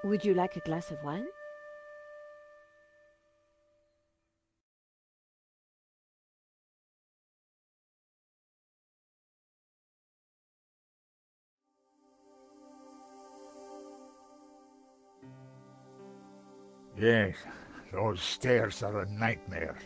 Would you like a glass of wine? Yes, those stairs are a nightmare.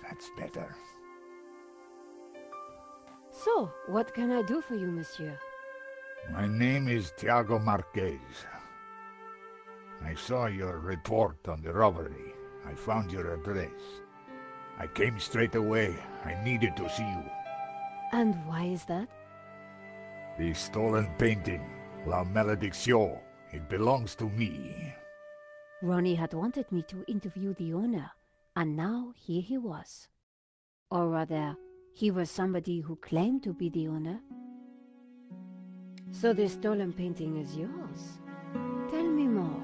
That's better. So, what can I do for you, monsieur? My name is Tiago Marquez. I saw your report on the robbery. I found your address. I came straight away. I needed to see you. And why is that? The stolen painting, La Malédiction. It belongs to me. Ronnie had wanted me to interview the owner, and now here he was. Or rather, he was somebody who claimed to be the owner. So the stolen painting is yours. Tell me more.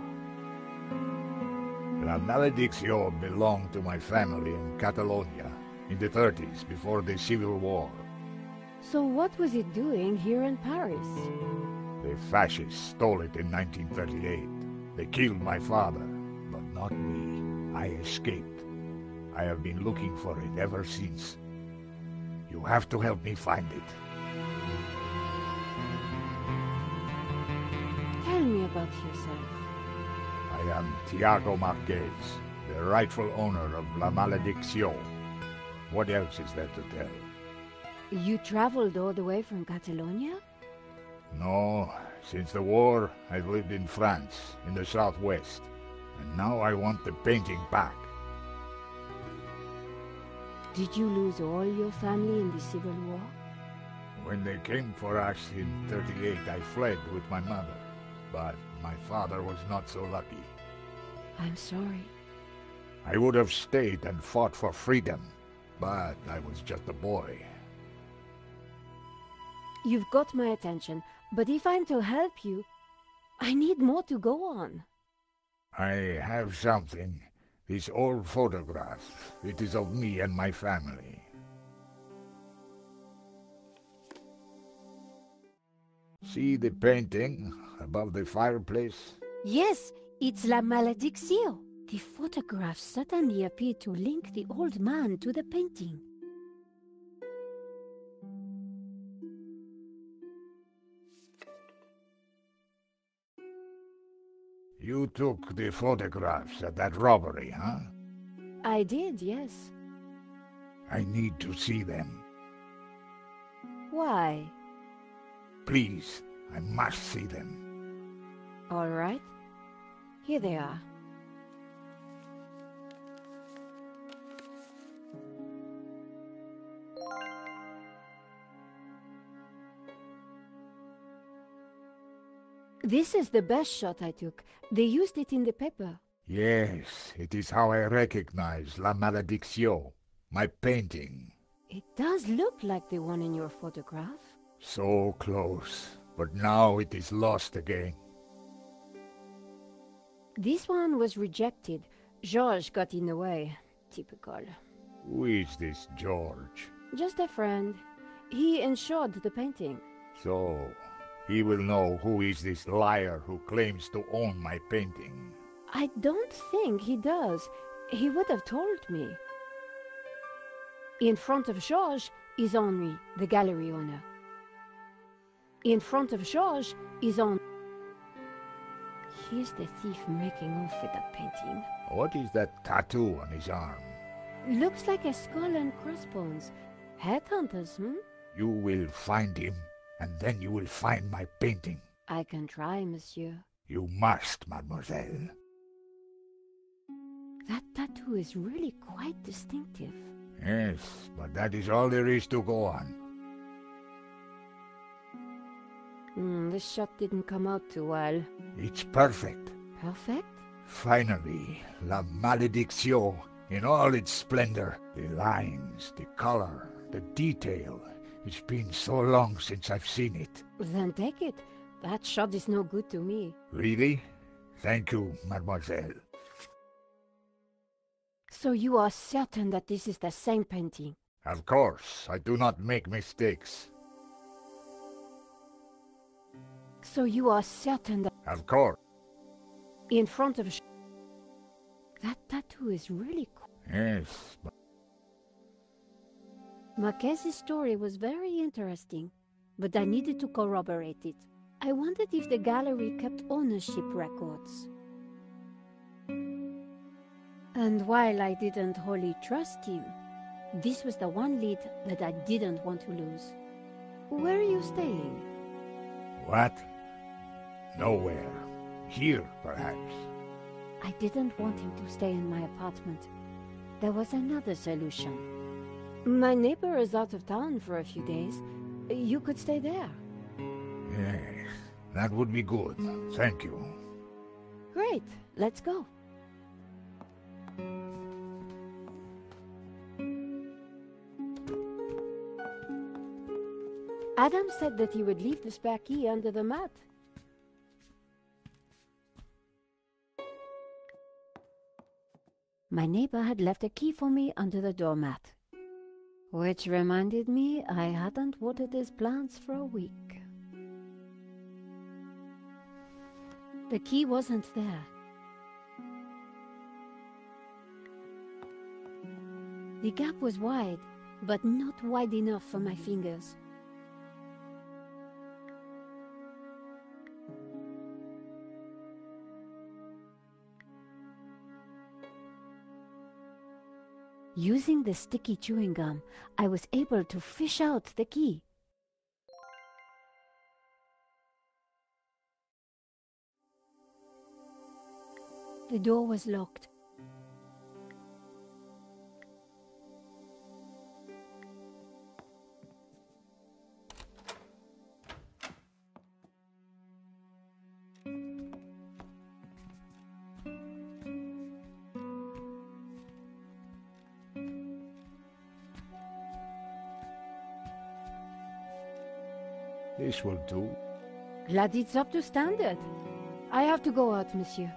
La Malédiction belonged to my family in Catalonia in the 30s, before the Civil War. So what was it doing here in Paris? The fascists stole it in 1938. They killed my father, but not me. I escaped. I have been looking for it ever since. You have to help me find it. Tell me about yourself. I am Tiago Marquez, the rightful owner of La Malédiction. What else is there to tell? You traveled all the way from Catalonia? No, since the war, I've lived in France, in the southwest. And now I want the painting back. Did you lose all your family in the Civil War? When they came for us in 38, I fled with my mother. But my father was not so lucky. I'm sorry. I would have stayed and fought for freedom, but I was just a boy. You've got my attention, but if I'm to help you, I need more to go on. I have something. This old photograph. It is of me and my family. See the painting above the fireplace? Yes, it's La Malédiction. The photograph certainly appeared to link the old man to the painting. You took the photographs at that robbery, huh? I did, yes. I need to see them. Why? Please, I must see them. All right. Here they are. This is the best shot I took. They used it in the paper. Yes, it is how I recognize La Malédiction, my painting. It does look like the one in your photograph. So close, but now it is lost again. This one was rejected. Georges got in the way. Typical. Who is this George? Just a friend. He insured the painting. So, he will know who is this liar who claims to own my painting. I don't think he does. He would have told me. In front of Georges is Henri, the gallery owner. In front of Georges is Henri. Here's the thief making off with the painting. What is that tattoo on his arm? Looks like a skull and crossbones. Headhunters, You will find him, and then you will find my painting. I can try, monsieur. You must, mademoiselle. That tattoo is really quite distinctive. Yes, but that is all there is to go on. This shot didn't come out too well. It's perfect. Perfect? Finally, La Malédiction, in all its splendor. The lines, the color, the detail. It's been so long since I've seen it. Then take it. That shot is no good to me. Really? Thank you, mademoiselle. So you are certain that this is the same painting? Of course, I do not make mistakes. So you are certain that Of course. in front of... That tattoo is really cool. Yes, but Marquez's story was very interesting, but I needed to corroborate it. I wondered if the gallery kept ownership records. And while I didn't wholly trust him, this was the one lead that I didn't want to lose. Where are you staying? what? Nowhere. Here, perhaps. I didn't want him to stay in my apartment. There was another solution. My neighbor is out of town for a few days. You could stay there. Yes, that would be good. Thank you. Great, let's go. Adam said that he would leave the spare key under the mat. My neighbor had left a key for me under the doormat. Which reminded me I hadn't watered his plants for a week. The key wasn't there. The gap was wide, but not wide enough for my fingers. Using the sticky chewing gum, I was able to fish out the key. The door was locked. This will do. Glad it's up to standard. I have to go out, monsieur.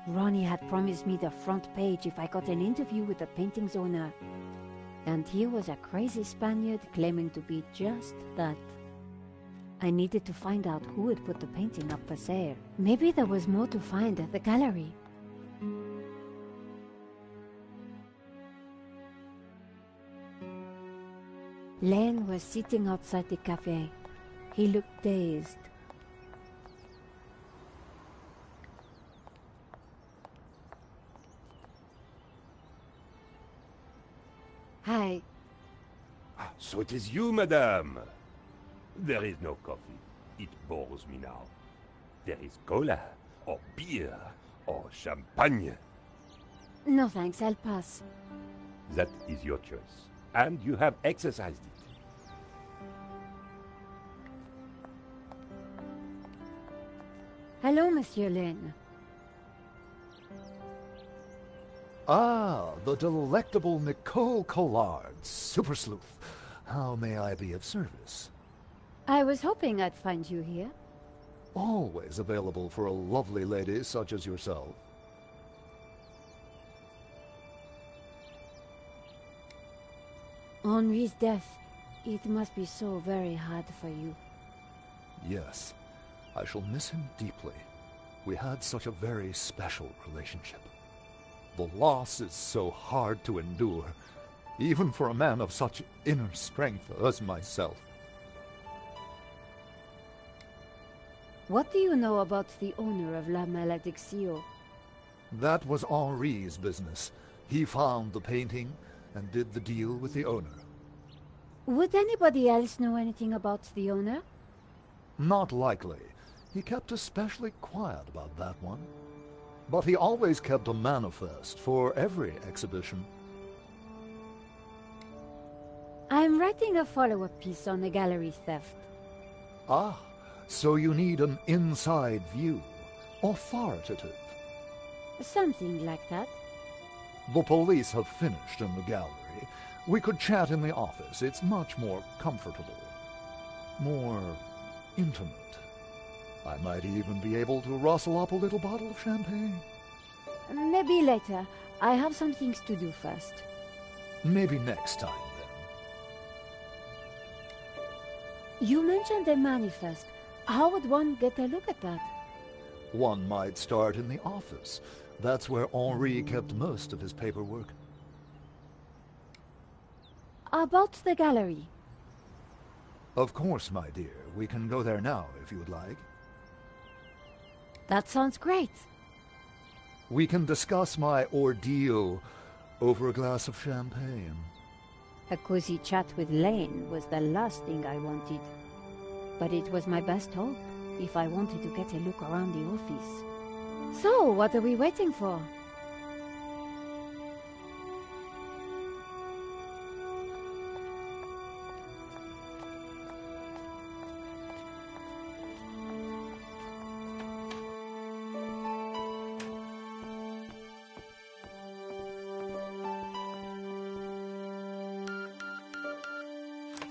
Ronnie had promised me the front page if I got an interview with the painting's owner. And here was a crazy Spaniard claiming to be just that. I needed to find out who had put the painting up for sale. Maybe there was more to find at the gallery. Len was sitting outside the cafe. He looked dazed. Hi. So it is you, madame. There is no coffee. It bores me now. There is cola, or beer, or champagne. No thanks, I'll pass. That is your choice. And you have exercised it. Hello, Monsieur Len. Ah, the delectable Nico Collard, super sleuth. How may I be of service? I was hoping I'd find you here. Always available for a lovely lady such as yourself. Henri's death, it must be so very hard for you. Yes, I shall miss him deeply. We had such a very special relationship. The loss is so hard to endure, even for a man of such inner strength as myself. What do you know about the owner of La Malediccio? That was Henri's business. He found the painting and did the deal with the owner. Would anybody else know anything about the owner? Not likely. He kept especially quiet about that one. But he always kept a manifest for every exhibition. I'm writing a follow-up piece on the gallery theft. Ah, so you need an inside view. Authoritative. Something like that. The police have finished in the gallery. We could chat in the office. It's much more comfortable. More intimate. I might even be able to rustle up a little bottle of champagne. Maybe later. I have some things to do first. Maybe next time, then. You mentioned a manifest. How would one get a look at that? One might start in the office. That's where Henri kept most of his paperwork. About the gallery. Of course, my dear. We can go there now, if you would like. That sounds great. We can discuss my ordeal over a glass of champagne. A cozy chat with Lane was the last thing I wanted. But it was my best hope if I wanted to get a look around the office. So, what are we waiting for?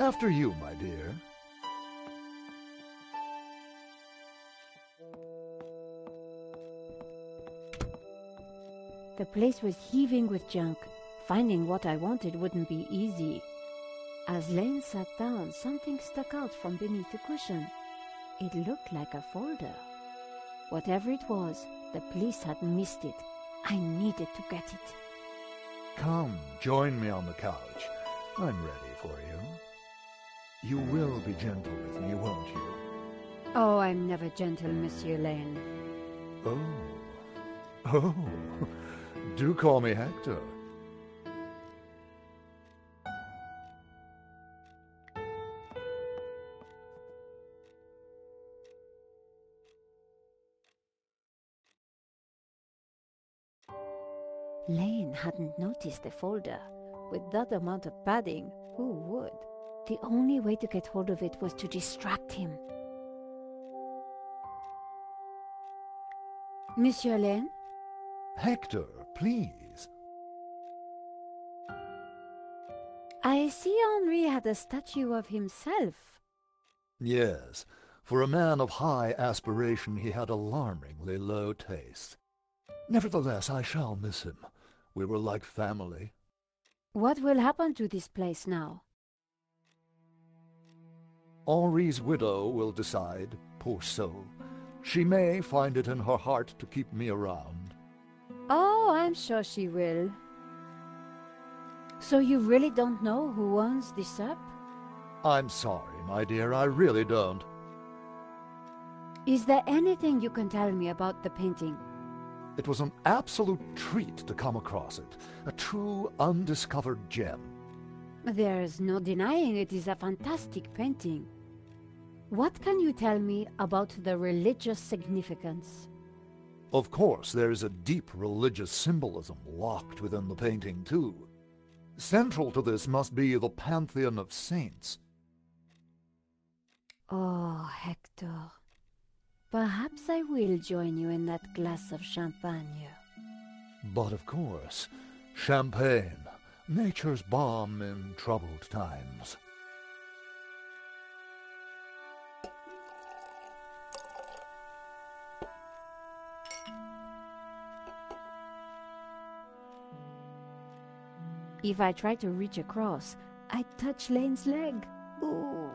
After you, my dear. The place was heaving with junk. Finding what I wanted wouldn't be easy. As Lane sat down, something stuck out from beneath the cushion. It looked like a folder. Whatever it was, the police had missed it. I needed to get it. Come, join me on the couch. I'm ready for you. You will be gentle with me, won't you? Oh, I'm never gentle, Monsieur Lane. Oh, do call me Hector. Lane hadn't noticed the folder. With that amount of padding, who would? The only way to get hold of it was to distract him. Monsieur Lane? Hector, please. I see Henri had a statue of himself. Yes, for a man of high aspiration, he had alarmingly low taste. Nevertheless, I shall miss him. We were like family. What will happen to this place now? Henri's widow will decide, poor soul. She may find it in her heart to keep me around. Oh, I'm sure she will. So you really don't know who owns this up? I'm sorry, my dear, I really don't. Is there anything you can tell me about the painting? It was an absolute treat to come across it. A true undiscovered gem. There's no denying it is a fantastic painting. What can you tell me about the religious significance? Of course, there is a deep religious symbolism locked within the painting, too. Central to this must be the pantheon of saints. Oh, Hector. Perhaps I will join you in that glass of champagne. But of course, champagne, nature's balm in troubled times. If I try to reach across, I touch Lane's leg. Ooh.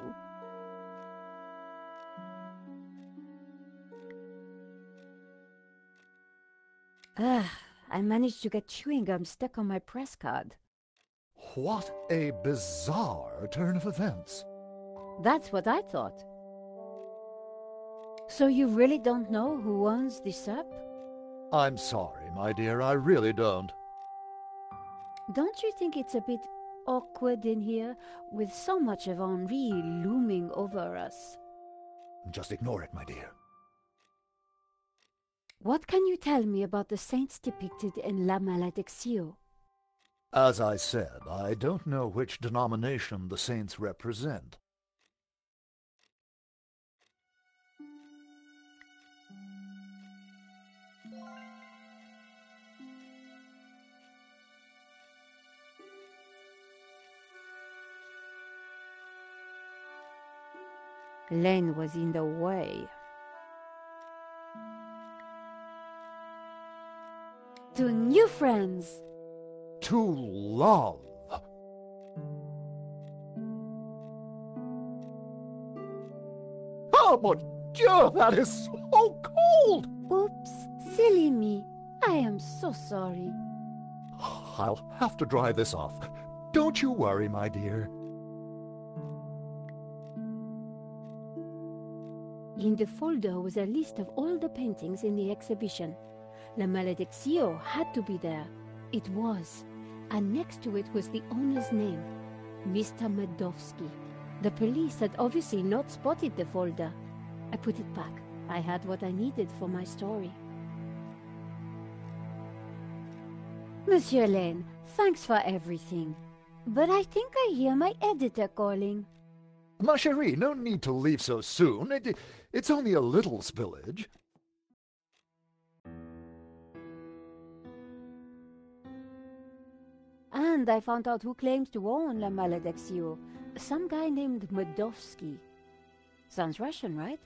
I managed to get chewing gum stuck on my press card. What a bizarre turn of events. That's what I thought. So you really don't know who owns this up? I'm sorry, my dear, I really don't. Don't you think it's a bit awkward in here, with so much of Henri looming over us? Just ignore it, my dear. What can you tell me about the saints depicted in La Malédiction? As I said, I don't know which denomination the saints represent. Lane was in the way. To new friends. To love. Oh, mon Dieu, that is so cold! Oops, silly me. I am so sorry. I'll have to dry this off. Don't you worry, my dear. In the folder was a list of all the paintings in the exhibition. La Malediccio had to be there. It was. And next to it was the owner's name, Mr. Medovsky. The police had obviously not spotted the folder. I put it back. I had what I needed for my story. Monsieur Lane, thanks for everything. But I think I hear my editor calling. Ma chérie, no need to leave so soon. It's only a little spillage. And I found out who claims to own La Malediccio. Some guy named Medovsky. Sounds Russian, right?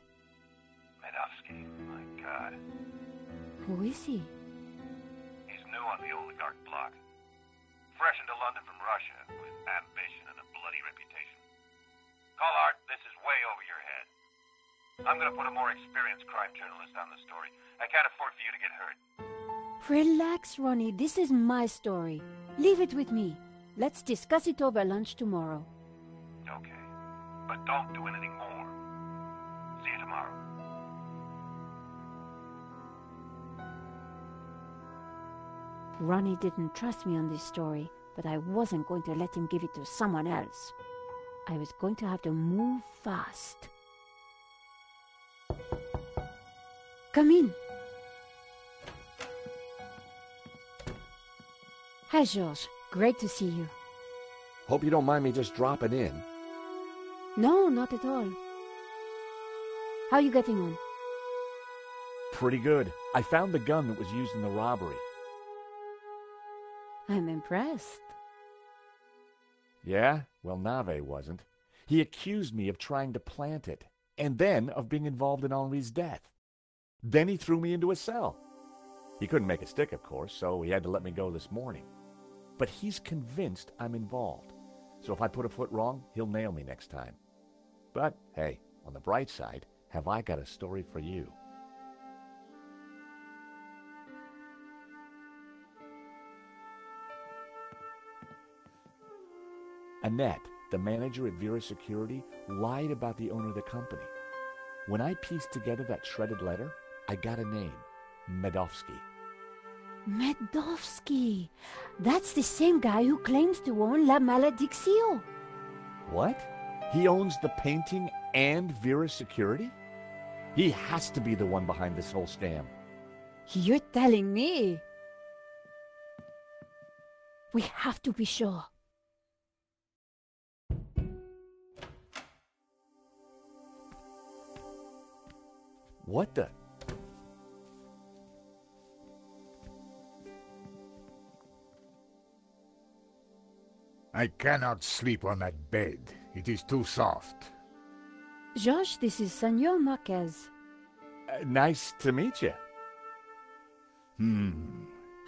Medovsky, my God. Who is he? He's new on the oligarch block. Fresh into London from Russia, with ambition and a bloody reputation. Collard, this is way over your head. I'm gonna put a more experienced crime journalist on the story. I can't afford for you to get hurt. Relax, Ronnie. This is my story. Leave it with me. Let's discuss it over lunch tomorrow. Okay. But don't do anything more. See you tomorrow. Ronnie didn't trust me on this story, but I wasn't going to let him give it to someone else. I was going to have to move fast. Come in. Hi, Georges. Great to see you. Hope you don't mind me just dropping in. No, not at all. How are you getting on? Pretty good. I found the gun that was used in the robbery. I'm impressed. Yeah? Well, Nave wasn't. He accused me of trying to plant it, and then of being involved in Henri's death. Then he threw me into a cell. He couldn't make a stick, of course, so he had to let me go this morning. But he's convinced I'm involved. So if I put a foot wrong, he'll nail me next time. But, hey, on the bright side, have I got a story for you. Annette, the manager at Vera Security, lied about the owner of the company. When I pieced together that shredded letter, I got a name, Medovsky. Medovsky! That's the same guy who claims to own La Malediccio. What? He owns the painting and Vera Security? He has to be the one behind this whole scam. You're telling me? We have to be sure. What the? I cannot sleep on that bed. It is too soft. Georges, this is Senor Marquez. Nice to meet you.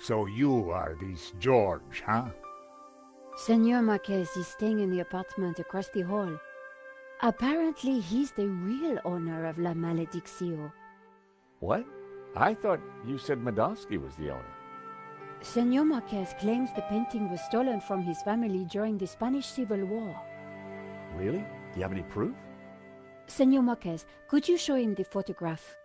So you are this George, huh? Senor Marquez is staying in the apartment across the hall. Apparently, he's the real owner of La Malediccio. What? I thought you said Medovsky was the owner. Senor Marquez claims the painting was stolen from his family during the Spanish Civil War. Really? Do you have any proof? Senor Marquez, could you show him the photograph?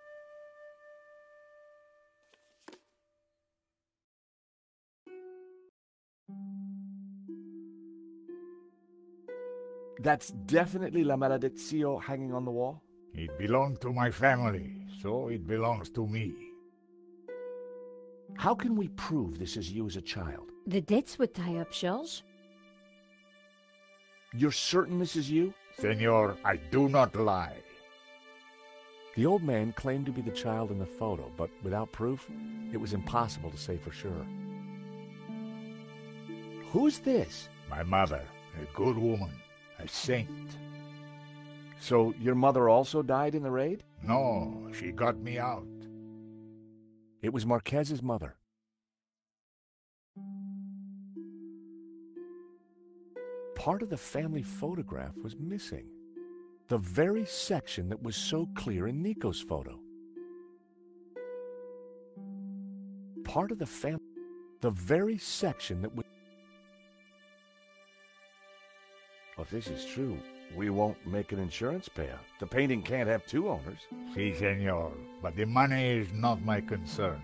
That's definitely La Malediccio hanging on the wall? It belonged to my family, so it belongs to me. How can we prove this is you as a child? The dates would tie up, Georges. You're certain this is you? Senor, I do not lie. The old man claimed to be the child in the photo, but without proof, it was impossible to say for sure. Who's this? My mother, a good woman, a saint. So your mother also died in the raid? No, she got me out. It was Marquez's mother. part of the family photograph was missing. The very section that was so clear in Nico's photo. Part of the very section that was... Well, if this is true, we won't make an insurance payout. The painting can't have two owners. Si, senor, but the money is not my concern.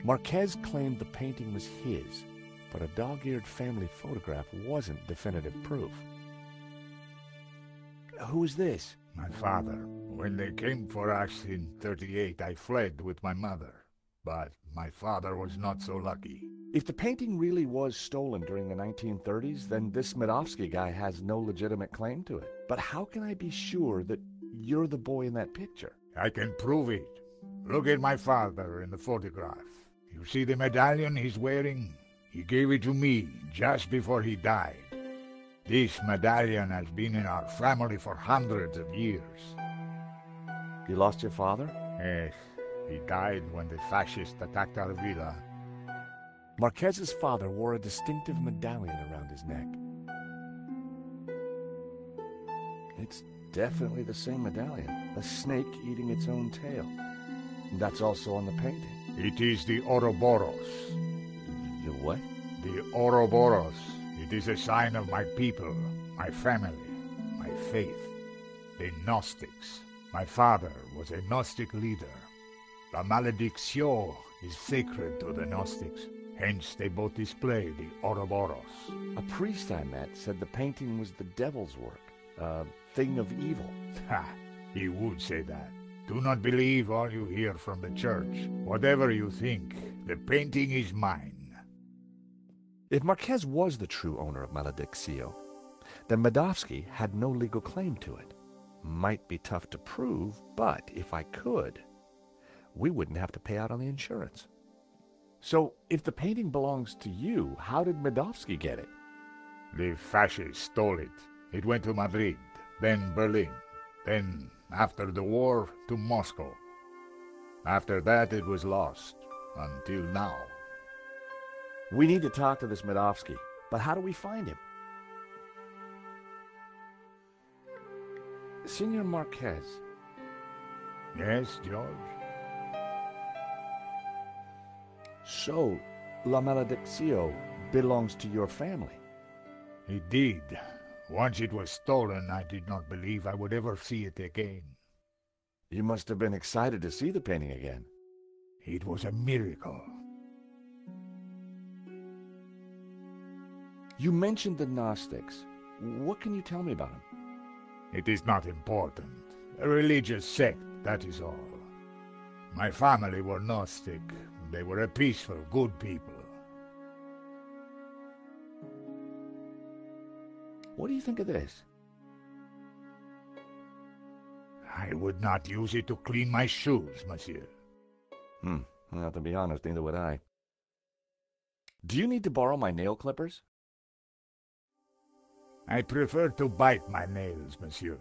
Marquez claimed the painting was his, but a dog-eared family photograph wasn't definitive proof. Who is this? My father. When they came for us in 38, I fled with my mother. But my father was not so lucky. If the painting really was stolen during the 1930s, then this Medovsky guy has no legitimate claim to it. But how can I be sure that you're the boy in that picture? I can prove it. Look at my father in the photograph. You see the medallion he's wearing? He gave it to me just before he died. This medallion has been in our family for hundreds of years. You lost your father? Yes, he died when the fascists attacked our villa. Marquez's father wore a distinctive medallion around his neck. It's definitely the same medallion, a snake eating its own tail. And that's also on the painting. It is the Ouroboros. The what? The Ouroboros. It is a sign of my people, my family, my faith. The Gnostics. My father was a Gnostic leader. La Maledicción is sacred to the Gnostics. Hence they both display the Ouroboros. A priest I met said the painting was the devil's work, a thing of evil. Ha! He would say that. Do not believe all you hear from the church. Whatever you think, the painting is mine. If Marquez was the true owner of Maledicción, then Medovsky had no legal claim to it. Might be tough to prove, but if I could, we wouldn't have to pay out on the insurance. So, if the painting belongs to you, how did Medovsky get it? The fascists stole it. It went to Madrid, then Berlin, then, after the war, to Moscow. After that, it was lost, until now. We need to talk to this Medovsky, but how do we find him? Senor Marquez. Yes, George? So, La Maledicción belongs to your family? It did. Once it was stolen, I did not believe I would ever see it again. You must have been excited to see the painting again. It was a miracle. You mentioned the Gnostics. What can you tell me about them? It is not important. A religious sect, that is all. My family were Gnostic. They were a peaceful, good people. What do you think of this? I would not use it to clean my shoes, monsieur. Well, to be honest, neither would I. Do you need to borrow my nail clippers? I prefer to bite my nails, monsieur.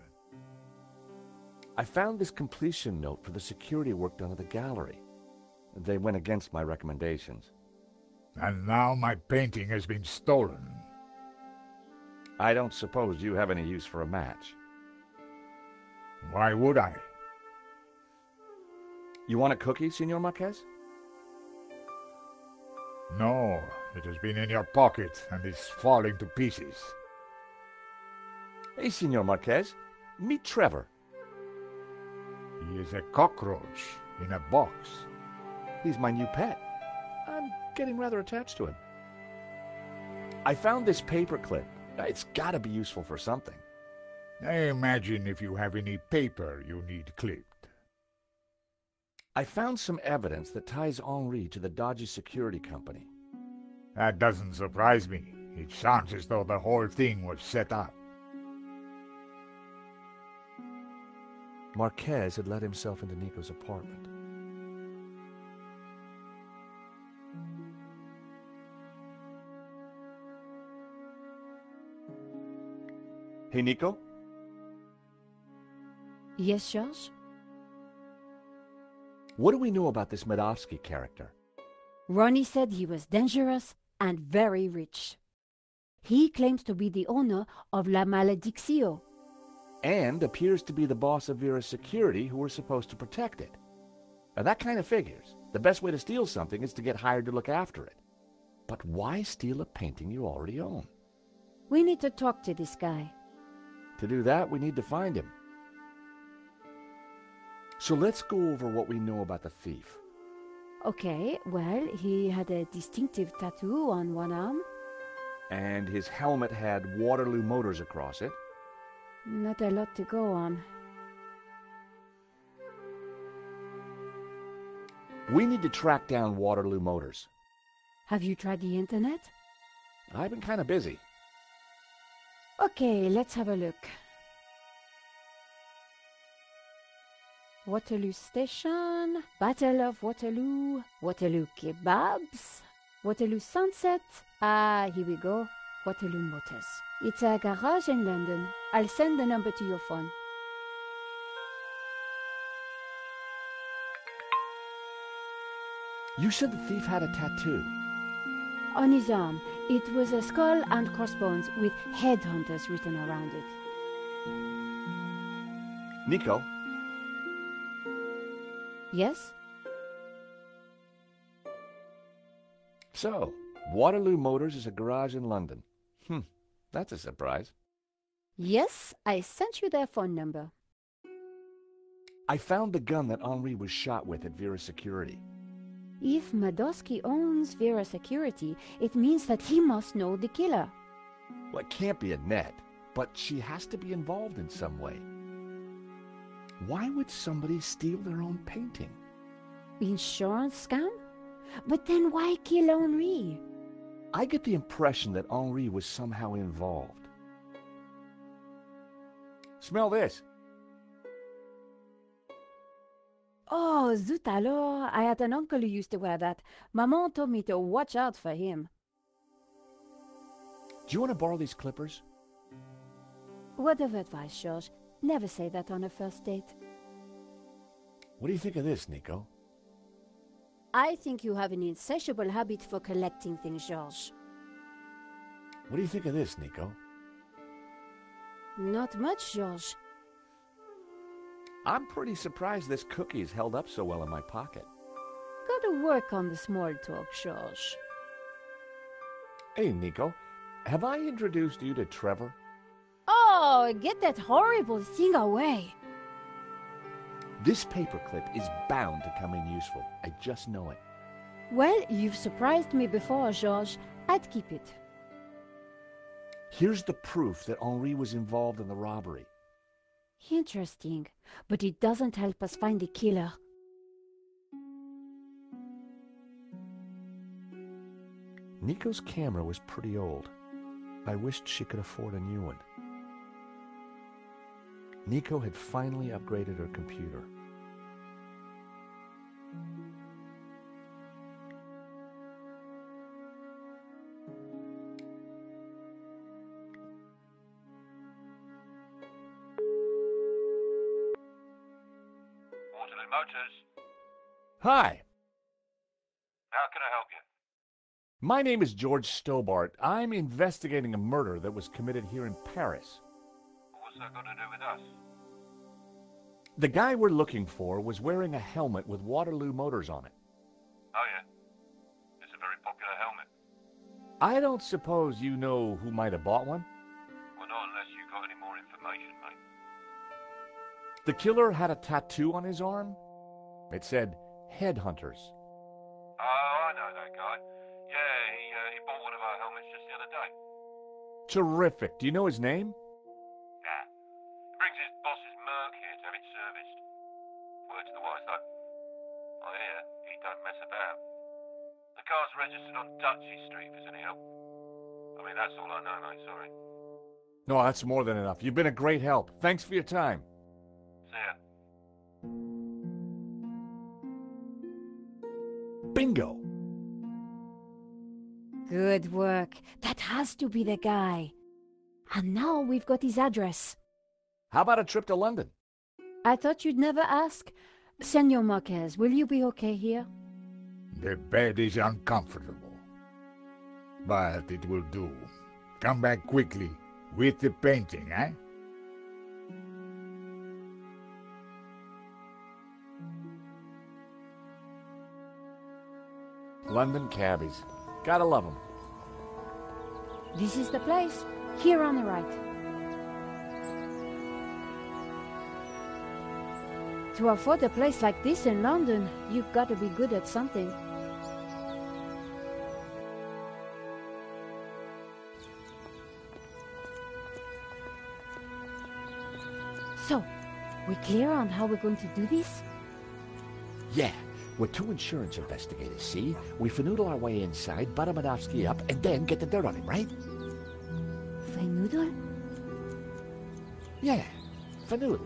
I found this completion note for the security work done at the gallery. They went against my recommendations. And now my painting has been stolen. I don't suppose you have any use for a match. Why would I? You want a cookie, Senor Marquez? No, it has been in your pocket and is falling to pieces. Hey, Senor Marquez, meet Trevor. He is a cockroach in a box. He's my new pet. I'm getting rather attached to him. I found this paperclip. It's got to be useful for something. I imagine if you have any paper you need clipped. I found some evidence that ties Henri to the dodgy security company. That doesn't surprise me. It sounds as though the whole thing was set up. Marquez had let himself into Nico's apartment. Hey, Nico? Yes, Josh? What do we know about this Medovsky character? Ronnie said he was dangerous and very rich. He claims to be the owner of La Malediccio. And appears to be the boss of Vera's security who were supposed to protect it. Now that kind of figures. The best way to steal something is to get hired to look after it. But why steal a painting you already own? We need to talk to this guy. To do that, we need to find him. So let's go over what we know about the thief. Okay, well, he had a distinctive tattoo on one arm. And his helmet had Waterloo Motors across it. Not a lot to go on. We need to track down Waterloo Motors. Have you tried the internet? I've been kind of busy. Okay, let's have a look. Waterloo Station, Battle of Waterloo, Waterloo Kebabs, Waterloo Sunset. Ah, here we go. Waterloo Motors. It's a garage in London. I'll send the number to your phone. You said the thief had a tattoo. On his arm, it was a skull and crossbones with headhunters written around it. Nico? Yes? So, Waterloo Motors is a garage in London. That's a surprise. Yes, I sent you their phone number. I found the gun that Henri was shot with at Vera's security. If Madosky owns Vera Security, it means that he must know the killer. Well, it can't be Annette, but she has to be involved in some way. Why would somebody steal their own painting? Insurance scam? But then why kill Henri? I get the impression that Henri was somehow involved. Smell this. Oh, zut alors, I had an uncle who used to wear that. Maman told me to watch out for him. Do you want to borrow these clippers? Word of advice, George. Never say that on a first date. What do you think of this, Nico? I think you have an insatiable habit for collecting things, George. What do you think of this, Nico? Not much, George. I'm pretty surprised this cookie's held up so well in my pocket. Gotta work on the small talk, George. Hey, Nico, have I introduced you to Trevor? Oh, get that horrible thing away. This paperclip is bound to come in useful. I just know it. Well, you've surprised me before, George. I'd keep it. Here's the proof that Henri was involved in the robbery. Interesting, but it doesn't help us find the killer. Nico's camera was pretty old. I wished she could afford a new one. Nico had finally upgraded her computer. Waterloo Motors. Hi, How can I help you? my name is George Stobart. I'm investigating a murder that was committed here in Paris. What's that got to do with us? The guy we're looking for was wearing a helmet with Waterloo Motors on it. Oh, yeah. It's a very popular helmet. I don't suppose you know who might have bought one? Well, not unless you got any more information, mate. The killer had a tattoo on his arm. It said, Headhunters. Oh, I know that guy. Yeah, he bought one of our helmets just the other day. Terrific. Do you know his name? Nah. He brings his boss's Merc here to have it serviced. Word to the wise, though. I hear he don't mess about. The car's registered on Dutchy Street, if there's any help. I mean, that's all I know, mate, sorry. No, that's more than enough. You've been a great help. Thanks for your time. See ya. Bingo! Good work. That has to be the guy. And now we've got his address. How about a trip to London? I thought you'd never ask. Senor Marquez, will you be okay here? The bed is uncomfortable, but it will do. come back quickly with the painting, eh? London cabbies. Gotta love 'em. This is the place. Here on the right. To afford a place like this in London, you've got to be good at something. So, we clear on how we're going to do this? Yeah, we're two insurance investigators, see? We finagle our way inside, butter Madovsky up, and then get the dirt on him, right? Finagle? Yeah, finagle.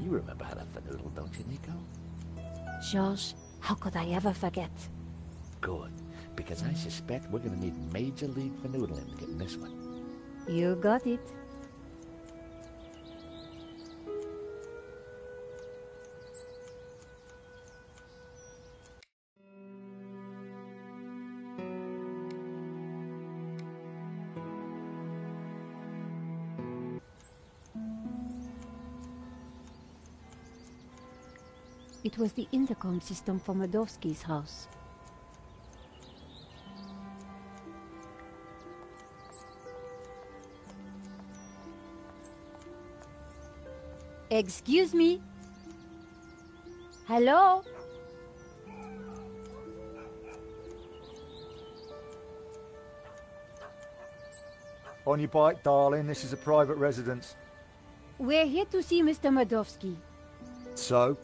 You remember how to finagle, don't you, Nico? George, how could I ever forget? Good, because I suspect we're gonna need major league fanoodling to get in this one. You got it. It was the intercom system for Madovsky's house. Excuse me? Hello? On your bike, darling. This is a private residence. We're here to see Mr. Madovsky. So?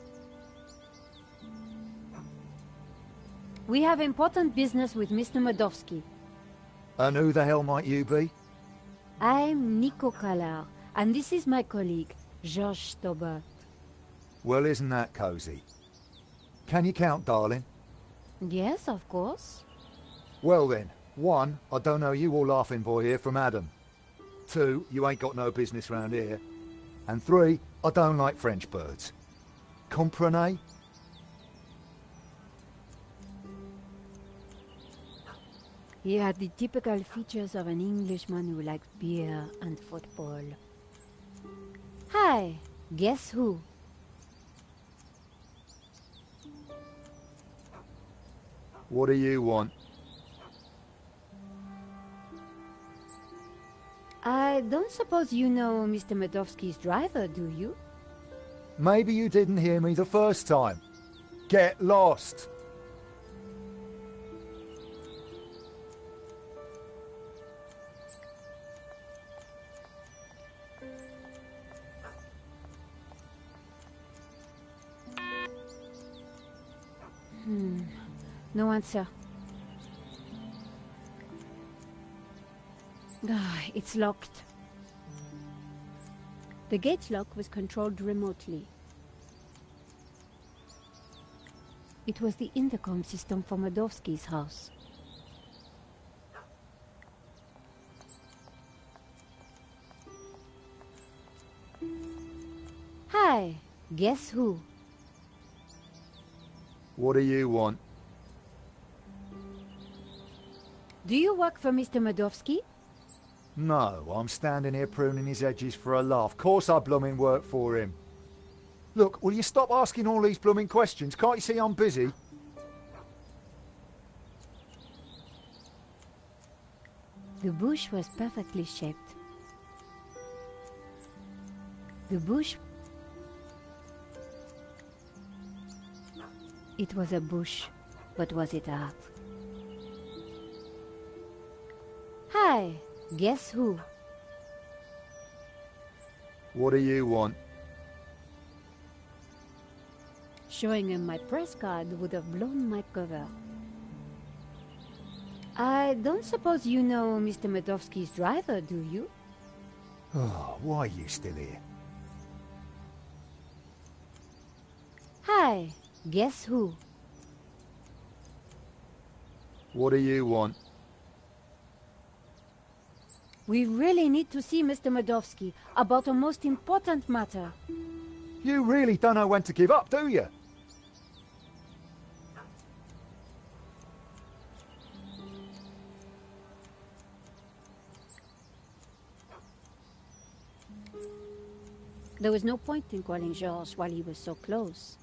We have important business with Mr. Madovsky. And who the hell might you be? I'm Nico, and this is my colleague, George Stobart. Well, isn't that cozy? Can you count, darling? Yes, of course. Well then, 1, I don't know you or laughing boy here from Adam. 2, you ain't got no business round here. And 3, I don't like French birds. Comprenez? He had the typical features of an Englishman who likes beer and football. Hi, guess who? What do you want? I don't suppose you know Mr. Madovsky's driver, do you? Maybe you didn't hear me the first time. Get lost! No answer. It's locked. The gate lock was controlled remotely. It was the intercom system for Madovsky's house. Hi, guess who? What do you want? Do you work for Mr. Madovsky? No, I'm standing here pruning his edges for a laugh. Course I blooming work for him. Look, will you stop asking all these blooming questions? Can't you see I'm busy? The bush was perfectly shaped. The bush... It was a bush, but was it art? Hi, guess who? What do you want? Showing him my press card would have blown my cover. I don't suppose you know Mr. Madovsky's driver, do you? Oh, why are you still here? Hi, guess who? What do you want? We really need to see Mr. Madovsky about a most important matter. You really don't know when to give up, do you? There was no point in calling Georges while he was so close.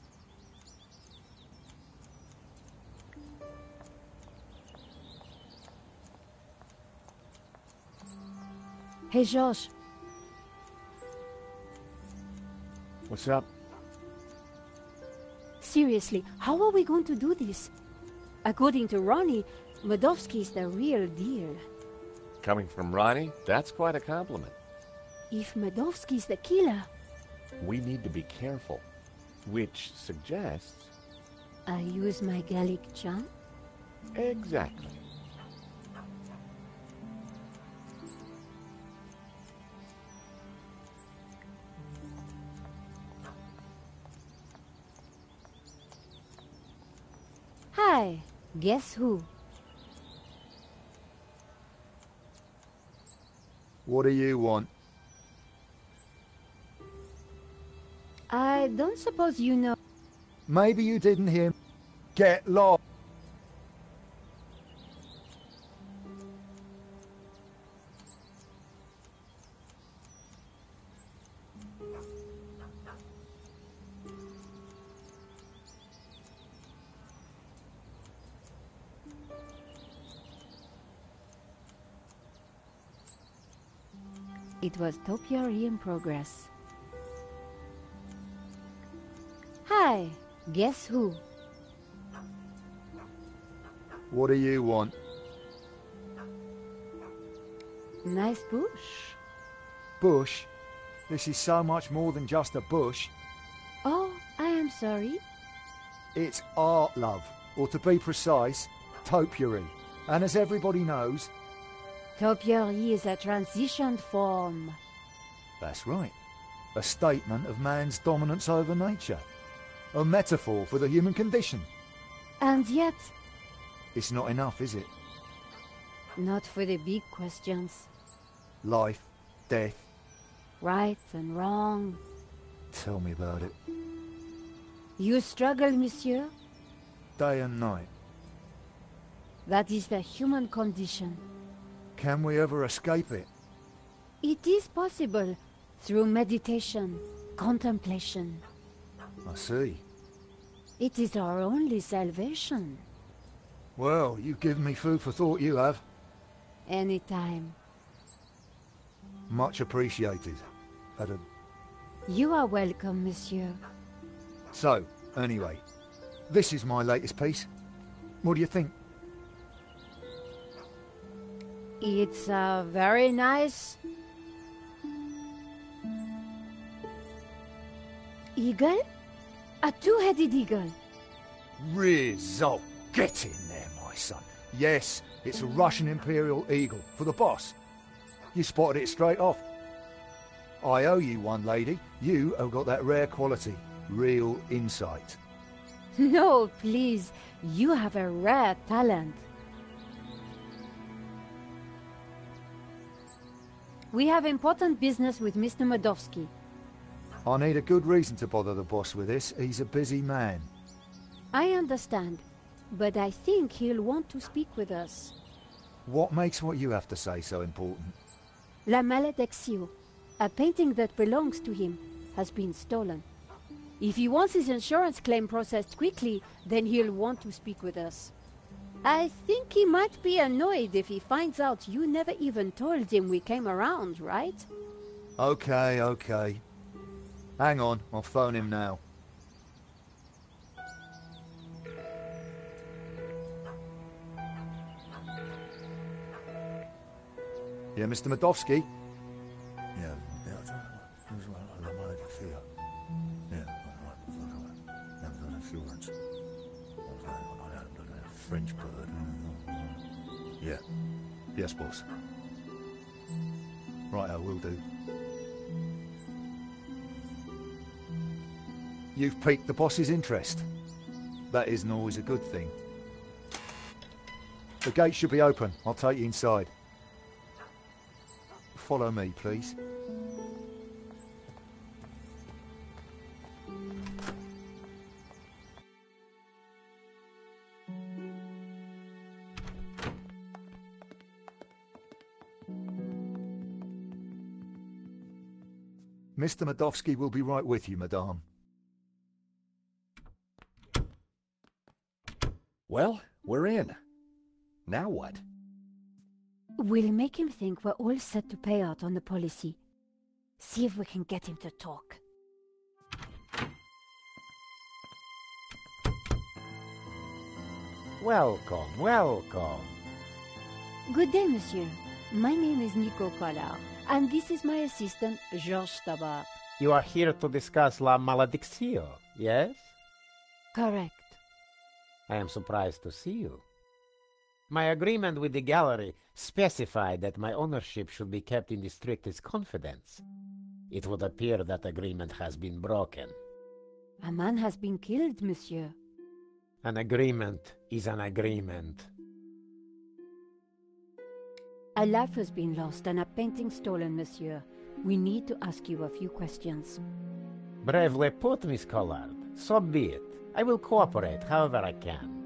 Hey, Georges. What's up? Seriously, how are we going to do this? According to Ronnie, Medovsky's the real deal. Coming from Ronnie, that's quite a compliment. If Medovsky's the killer... We need to be careful, which suggests... I use my Gallic charm? Exactly. Hi, guess who? What do you want? I don't suppose you know... Maybe you didn't hear me. Get lost. It was topiary in progress. Hi, guess who? What do you want? Nice bush. Bush? This is so much more than just a bush. Oh, I am sorry. It's art, love. Or to be precise, topiary. And as everybody knows... Topiary is a transition form. That's right. A statement of man's dominance over nature. A metaphor for the human condition. And yet... It's not enough, is it? Not for the big questions. Life, death. Right and wrong. Tell me about it. You struggle, monsieur? Day and night. That is the human condition. Can we ever escape it? It is possible through meditation, contemplation. I see. It is our only salvation. Well, you've given me food for thought, you have. Anytime. Much appreciated. You are welcome, monsieur. So, anyway, this is my latest piece. What do you think? It's very nice. Eagle? A two-headed eagle. Result. Get in there, my son. Yes, it's a Russian Imperial Eagle for the boss. You spotted it straight off. I owe you one, lady. You have got that rare quality. Real insight. No, please. You have a rare talent. We have important business with Mr. Medovsky. I need a good reason to bother the boss with this. He's a busy man. I understand, but I think he'll want to speak with us. What makes what you have to say so important? La Maledictio, a painting that belongs to him, has been stolen. If he wants his insurance claim processed quickly, then he'll want to speak with us. I think he might be annoyed if he finds out you never even told him we came around, right? Okay, okay. Hang on, I'll phone him now. Yeah, Mr. Medovsky? Yeah, insurance. French bird. Yeah. Yes, boss. Right, I will do. You've piqued the boss's interest. That isn't always a good thing. The gate should be open. I'll take you inside. Follow me, please. Mr. Medovsky will be right with you, madame. Well, we're in. Now what? We'll make him think we're all set to pay out on the policy. See if we can get him to talk. Welcome, welcome. Good day, monsieur. My name is Nico, and this is my assistant, Georges Tabar. You are here to discuss La Malediccio, yes? Correct. I am surprised to see you. My agreement with the gallery specified that my ownership should be kept in the strictest confidence. It would appear that agreement has been broken. A man has been killed, monsieur. An agreement is an agreement. A life has been lost and a painting stolen, monsieur. We need to ask you a few questions. Bravely put, Miss Collard. So be it. I will cooperate however I can.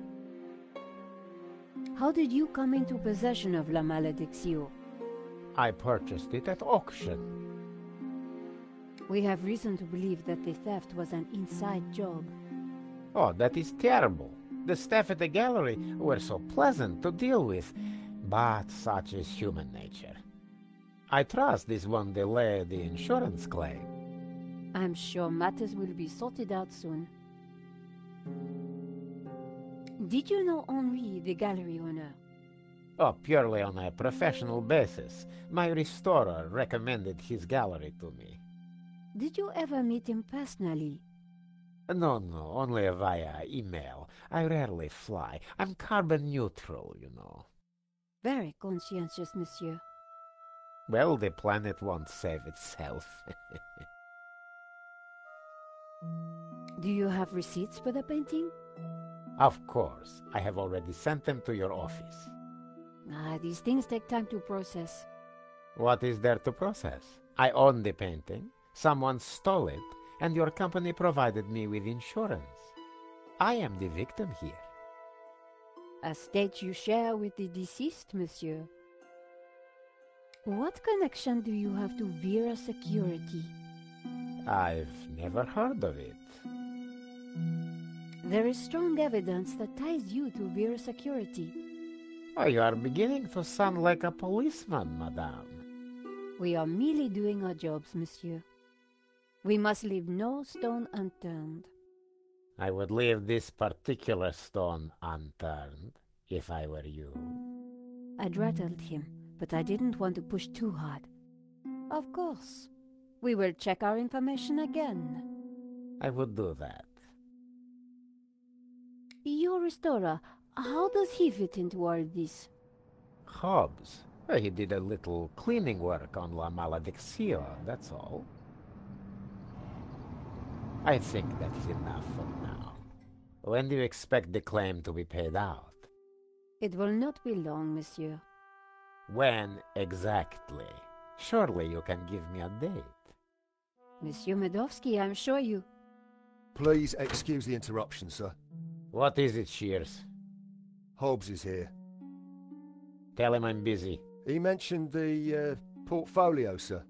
How did you come into possession of La Malediccio? I purchased it at auction. We have reason to believe that the theft was an inside job. Oh, that is terrible. The staff at the gallery were so pleasant to deal with, but such is human nature. I trust this won't delay the insurance claim. I'm sure matters will be sorted out soon. Did you know Henri, the gallery owner? Oh, purely on a professional basis. My restorer recommended his gallery to me. Did you ever meet him personally? No, only via email. I rarely fly. I'm carbon neutral, you know. Very conscientious, monsieur. Well, the planet won't save itself. Do you have receipts for the painting? Of course. I have already sent them to your office. These things take time to process. What is there to process? I own the painting. Someone stole it, and your company provided me with insurance. I am the victim here. A state you share with the deceased, monsieur. What connection do you have to Vera Security? I've never heard of it. There is strong evidence that ties you to Vera Security. Oh, you are beginning to sound like a policeman, madame. We are merely doing our jobs, monsieur. We must leave no stone unturned. I would leave this particular stone unturned, if I were you. I'd rattled him, but I didn't want to push too hard. Of course. We will check our information again. I would do that. Your restorer, how does he fit into all this? Hobbs? Well, he did a little cleaning work on La Malediccio, that's all. I think that's enough for now. When do you expect the claim to be paid out? It will not be long, monsieur. When exactly? Surely you can give me a date. Monsieur Medovsky, I'm sure you... Please excuse the interruption, sir. What is it, Shears? Hobbs is here. Tell him I'm busy. He mentioned the portfolio, sir.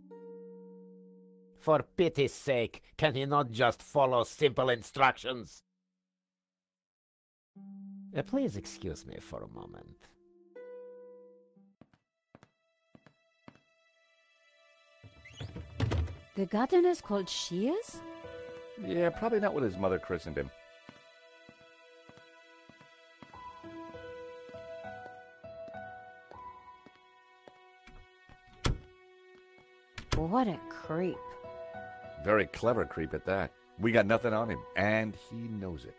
For pity's sake, can he not just follow simple instructions? Please excuse me for a moment. The gardener's called Shears? Yeah, probably not what his mother christened him. What a creep. Very clever creep at that. We got nothing on him, and he knows it.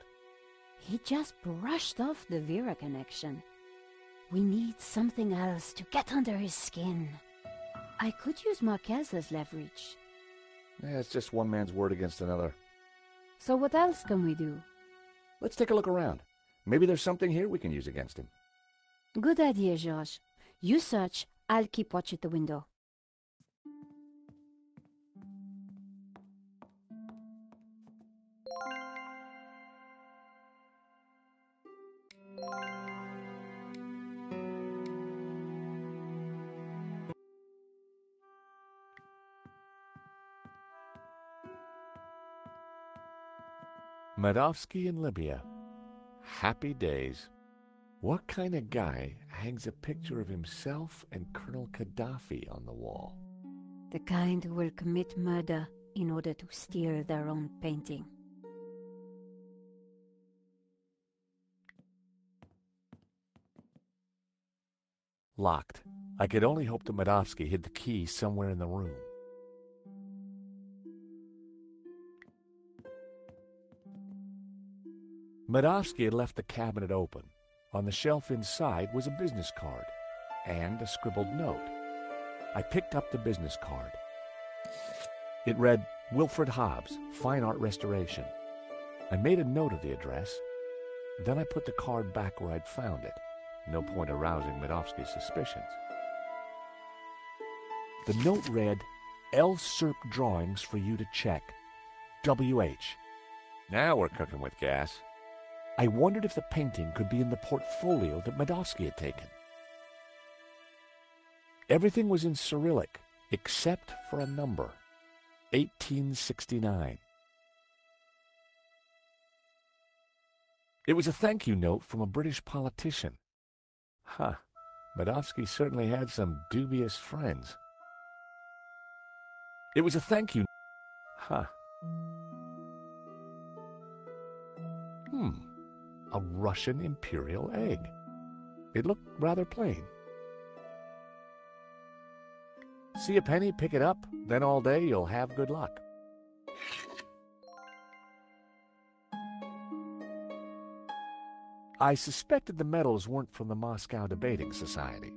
He just brushed off the Vera connection. We need something else to get under his skin. I could use Marquez as leverage. Yeah, it's just one man's word against another. So what else can we do? Let's take a look around. Maybe there's something here we can use against him. Good idea, Georges. You search, I'll keep watch at the window. Medovsky in Libya. Happy days. What kind of guy hangs a picture of himself and Colonel Gaddafi on the wall? The kind who will commit murder in order to steal their own painting. Locked. I could only hope that Medovsky hid the key somewhere in the room. Medovsky had left the cabinet open. On the shelf inside was a business card and a scribbled note. I picked up the business card. It read, Wilfred Hobbs, Fine Art Restoration. I made a note of the address. Then I put the card back where I'd found it. No point arousing Medovsky's suspicions. The note read, L. Serp drawings for you to check. W.H. Now we're cooking with gas. I wondered if the painting could be in the portfolio that Medovsky had taken. Everything was in Cyrillic, except for a number. 1869. It was a thank you note from a British politician. Huh. Medovsky certainly had some dubious friends. It was a thank you. Huh. A Russian imperial egg. It looked rather plain. See a penny, pick it up, then all day you'll have good luck. I suspected the medals weren't from the Moscow Debating Society.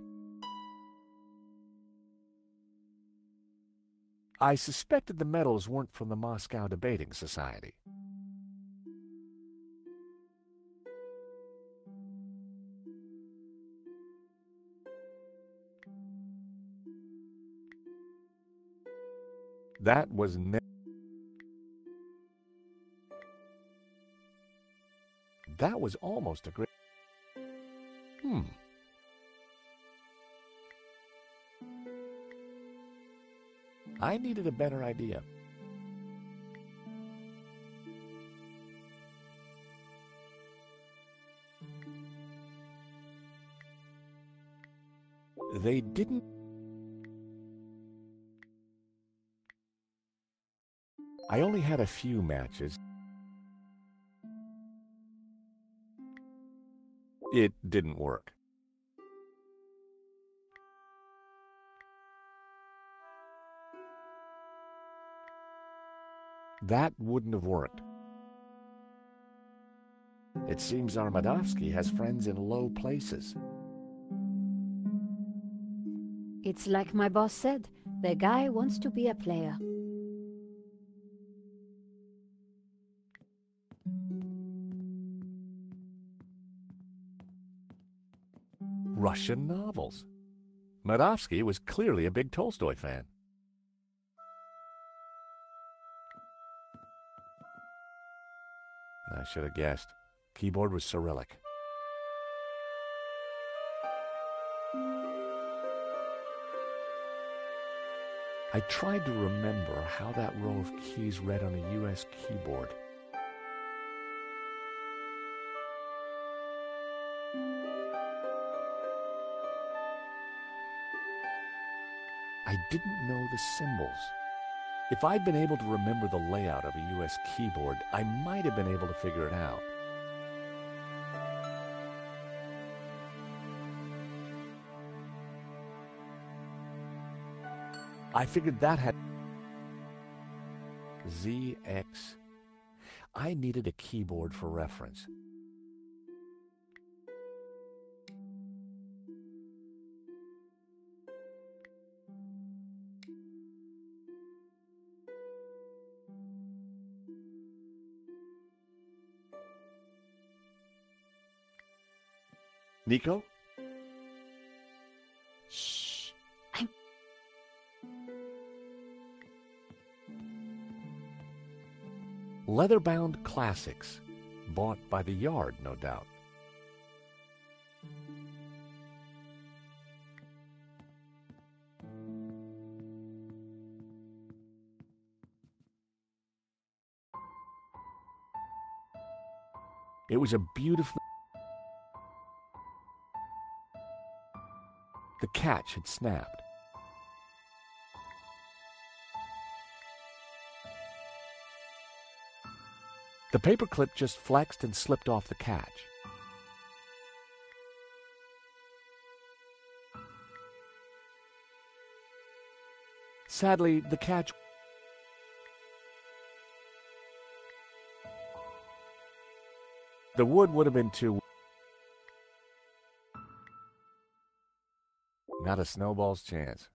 That was almost a great... I needed a better idea. They didn't... I only had a few matches. It didn't work. That wouldn't have worked. It seems Armadovsky has friends in low places. It's like my boss said, the guy wants to be a player. Russian novels. Medovsky was clearly a big Tolstoy fan. I should have guessed. Keyboard was Cyrillic. I tried to remember how that row of keys read on a U.S. keyboard. I didn't know the symbols. If I'd been able to remember the layout of a U.S. keyboard, I might have been able to figure it out. I figured that had ZX. I needed a keyboard for reference. Nico? Shh. Leather-bound classics. Bought by the yard, no doubt. It was a beautifully... The catch had snapped. The paperclip just flexed and slipped off the catch. Sadly, the catch... The wood would have been too... Not a snowball's chance.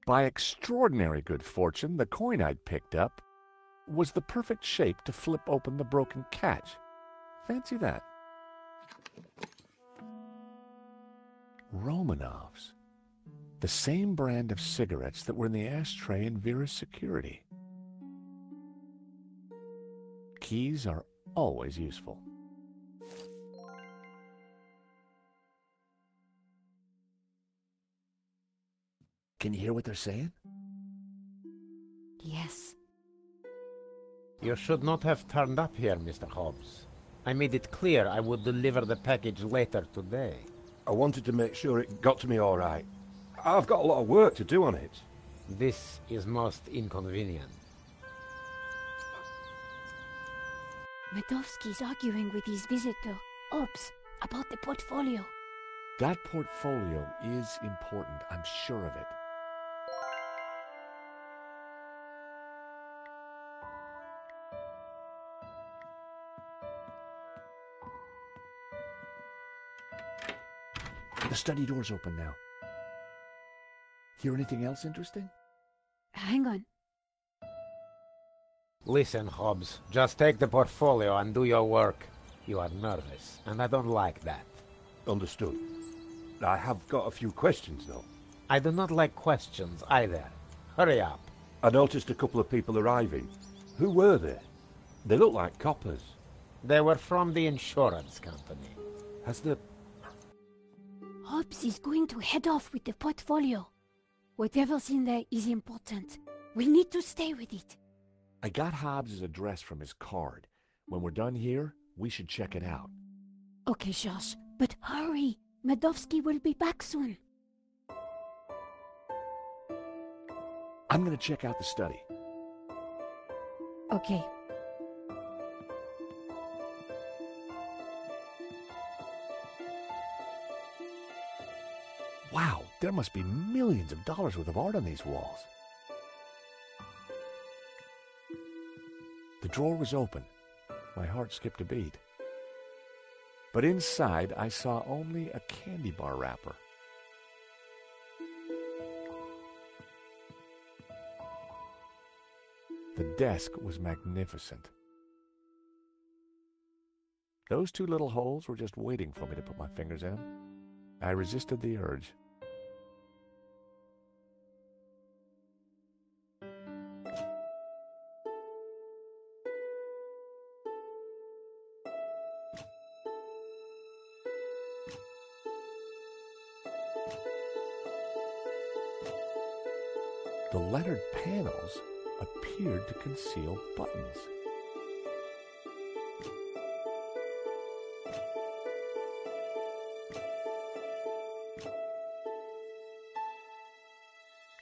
By extraordinary good fortune, the coin I'd picked up was the perfect shape to flip open the broken catch. Fancy that. Romanovs. The same brand of cigarettes that were in the ashtray in Vera's security. Keys are always useful. Can you hear what they're saying? Yes. You should not have turned up here, Mr. Hobbs. I made it clear I would deliver the package later today. I wanted to make sure it got to me all right. I've got a lot of work to do on it. This is most inconvenient. Medovsky's arguing with his visitor, Hobbs, about the portfolio. That portfolio is important, I'm sure of it. The study door's open now. Hear anything else interesting? Hang on. Listen, Hobbs, just take the portfolio and do your work. You are nervous, and I don't like that. Understood. I have got a few questions, though. I do not like questions either. Hurry up. I noticed a couple of people arriving. Who were they? They look like coppers. They were from the insurance company. Has the... Hobbs is going to head off with the portfolio. Whatever's in there is important. We need to stay with it. I got Hobbs' address from his card. When we're done here, we should check it out. Okay, Josh, but hurry. Medovsky will be back soon. I'm gonna check out the study. Okay. Wow, there must be millions of dollars worth of art on these walls. The drawer was open. My heart skipped a beat. But inside, I saw only a candy bar wrapper. The desk was magnificent. Those two little holes were just waiting for me to put my fingers in. I resisted the urge. The lettered panels appeared to conceal buttons.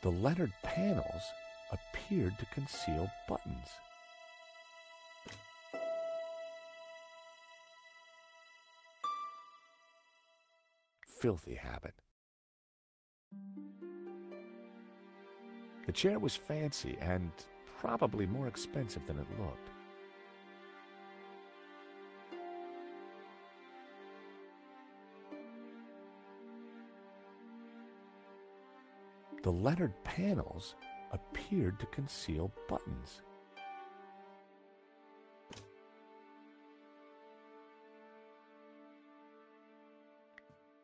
The lettered panels appeared to conceal buttons. Filthy habit. The chair was fancy and probably more expensive than it looked. The lettered panels appeared to conceal buttons.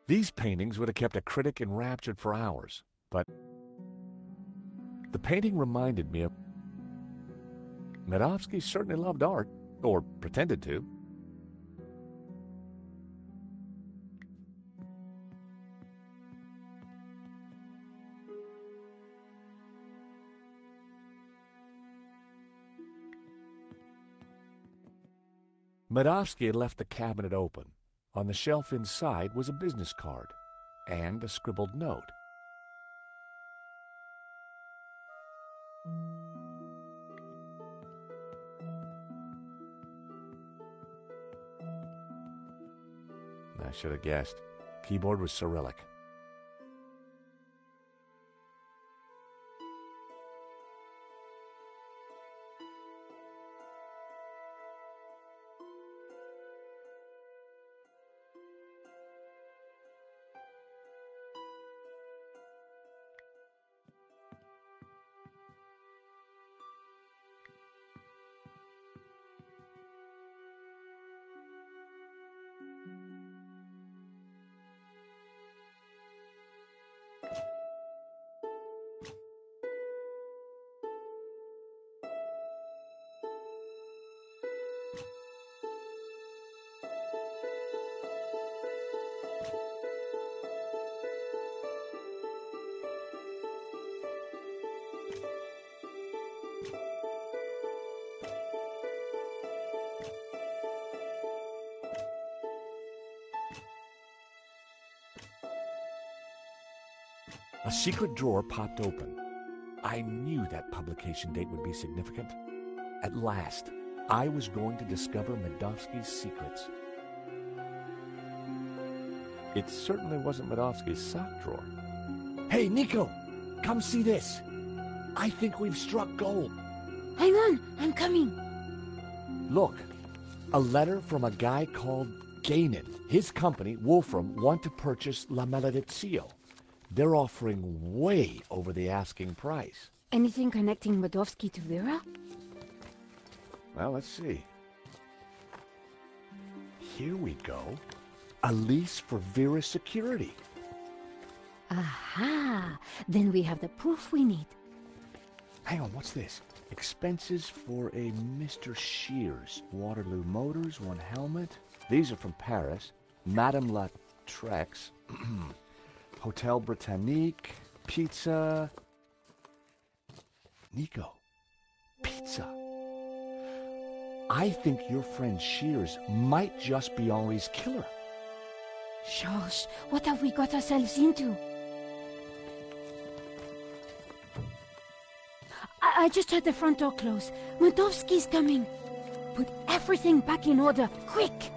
These paintings would have kept a critic enraptured for hours, but the painting reminded me of... Medovsky certainly loved art, or pretended to. Medovsky had left the cabinet open. On the shelf inside was a business card and a scribbled note. I should have guessed. Keyboard was Cyrillic. A secret drawer popped open. I knew that publication date would be significant. At last, I was going to discover Medovsky's secrets. It certainly wasn't Medovsky's sock drawer. Hey, Nico! Come see this! I think we've struck gold. Hang on, I'm coming. Look, a letter from a guy called Gainin. His company, Wolfram, want to purchase La Maledizio. They're offering way over the asking price. Anything connecting Medovsky to Vera? Well, let's see. Here we go. A lease for Vera's security. Aha! Then we have the proof we need. Hang on, what's this? Expenses for a Mr. Shears. Waterloo Motors, one helmet. These are from Paris. Madame La Trex. Hotel Britannique. Pizza. Nico. Pizza. I think your friend Shears might just be Henri's killer. Georges, what have we got ourselves into? I just heard the front door close. Medovsky's coming. Put everything back in order, quick!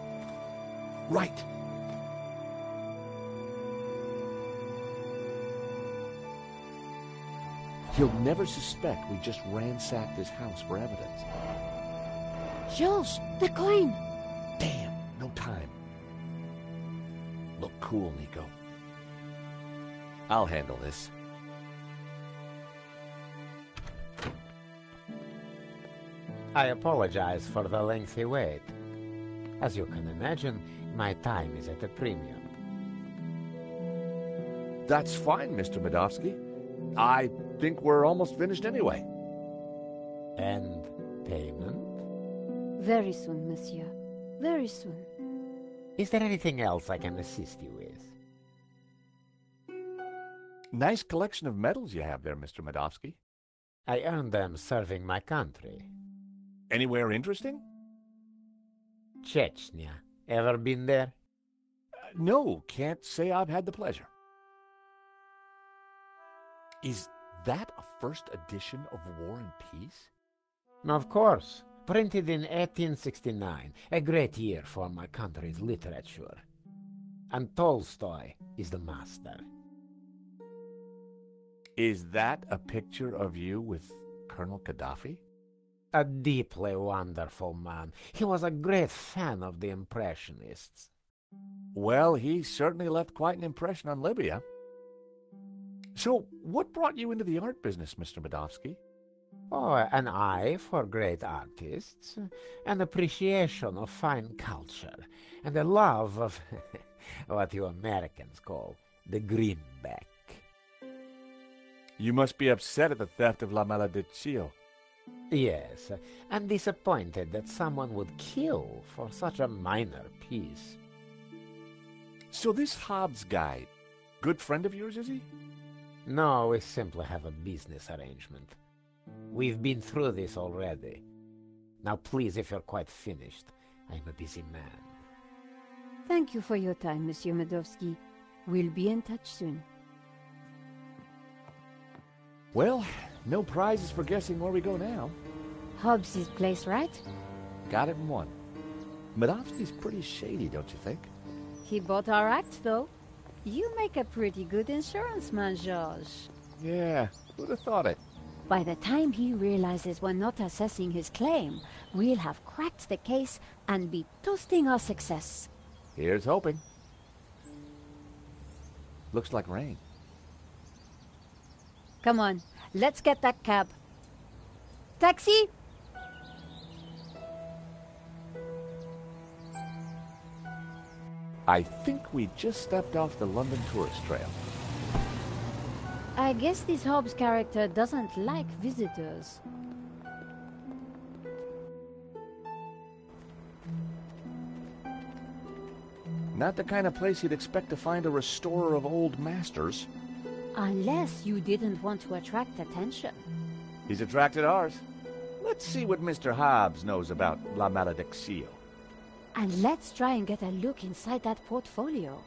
Right. He'll never suspect we just ransacked his house for evidence. Georges, the coin! Damn, no time. Look cool, Nico. I'll handle this. I apologize for the lengthy wait. As you can imagine, my time is at a premium. That's fine, Mr. Medovsky. I think we're almost finished anyway. And payment? Very soon, monsieur. Very soon. Is there anything else I can assist you with? Nice collection of medals you have there, Mr. Medovsky. I earned them serving my country. Anywhere interesting? Chechnya. Ever been there? No, can't say I've had the pleasure. Is that a first edition of War and Peace? Of course. Printed in 1869. A great year for my country's literature. And Tolstoy is the master. Is that a picture of you with Colonel Gaddafi? A deeply wonderful man. He was a great fan of the Impressionists. Well, he certainly left quite an impression on Libya. So, what brought you into the art business, Mr. Medovsky? Oh, an eye for great artists, an appreciation of fine culture, and a love of what you Americans call the greenback. You must be upset at the theft of La Maledizio. Yes, and disappointed that someone would kill for such a minor piece. So this Hobbs guy, good friend of yours, is he? No, we simply have a business arrangement. We've been through this already. Now please, if you're quite finished, I'm a busy man. Thank you for your time, Monsieur Medovsky. We'll be in touch soon. Well, no prizes for guessing where we go now. Hobbs' place, right? Got it in one. Medovsky's pretty shady, don't you think? He bought our act, though. You make a pretty good insurance man, Georges. Yeah, who'd have thought it? By the time he realizes we're not assessing his claim, we'll have cracked the case and be toasting our success. Here's hoping. Looks like rain. Come on, let's get that cab. Taxi! I think we just stepped off the London tourist trail. I guess this Hobbs character doesn't like visitors. Not the kind of place you'd expect to find a restorer of old masters. Unless you didn't want to attract attention. He's attracted ours. Let's see what Mr. Hobbs knows about La Malediccio. And let's try and get a look inside that portfolio.